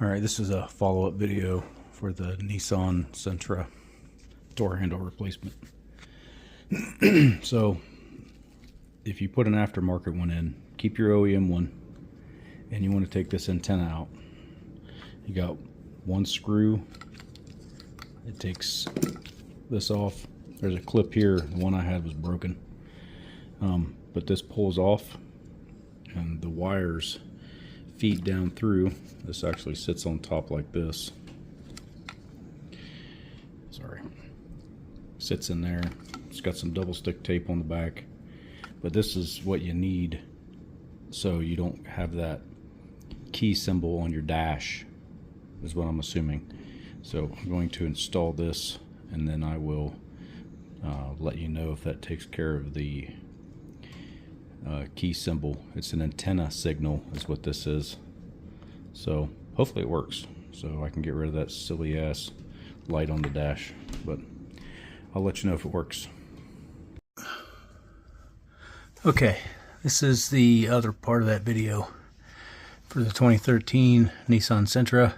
Alright, this is a follow-up video for the Nissan Sentra door handle replacement. So, if you put an aftermarket one in, keep your OEM one, and you want to take this antenna out. You got one screw. It takes this off. There's a clip here. The one I had was broken. But this pulls off, and the wires feed down through. This actually sits on top like this. Sorry. Sits in there. It's got some double stick tape on the back. But this is what you need so you don't have that key symbol on your dash, is what I'm assuming. So I'm going to install this, and then I will let you know if that takes care of the key symbol. It's an antenna signal is what this is. So hopefully it works, so I can get rid of that silly ass light on the dash, but I'll let you know if it works. Okay, this is the other part of that video for the 2013 Nissan Sentra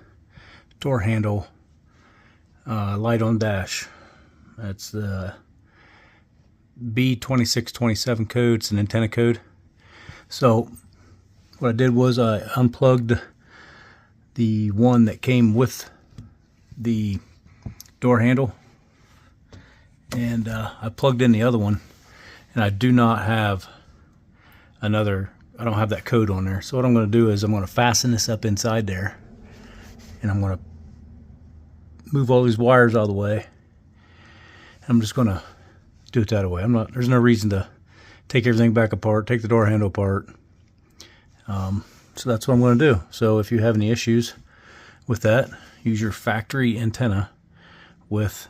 door handle light on dash. That's the B2627 code. It's an antenna code. So what I did was I unplugged the one that came with the door handle, and I plugged in the other one, and I do not have another, I don't have that code on there. So what I'm going to do is I'm going to fasten this up inside there, and I'm going to move all these wires out of the way. I'm just going to do it that way. There's no reason to take everything back apart, take the door handle apart. So that's what I'm going to do. So if you have any issues with that, use your factory antenna with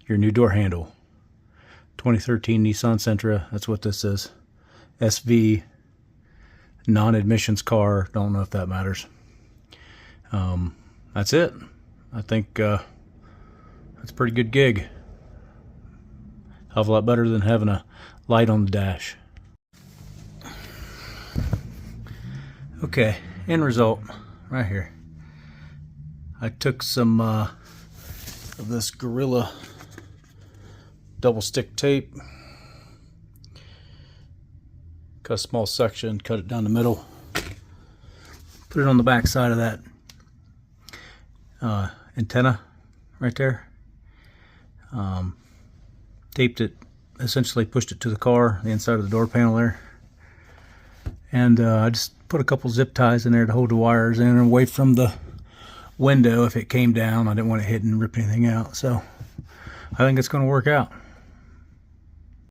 your new door handle. 2013 Nissan Sentra, that's what this is. SV, non-admissions car, don't know if that matters. That's it. I think that's a pretty good gig. Hell of a lot better than having a light on the dash. Okay, end result right here. I took some of this Gorilla double stick tape, cut a small section, cut it down the middle, put it on the back side of that antenna right there. Taped it, essentially pushed it to the car, the inside of the door panel there, and I just put a couple zip ties in there to hold the wires in and away from the window if it came down. I didn't want it hit and rip anything out, so I think it's going to work out.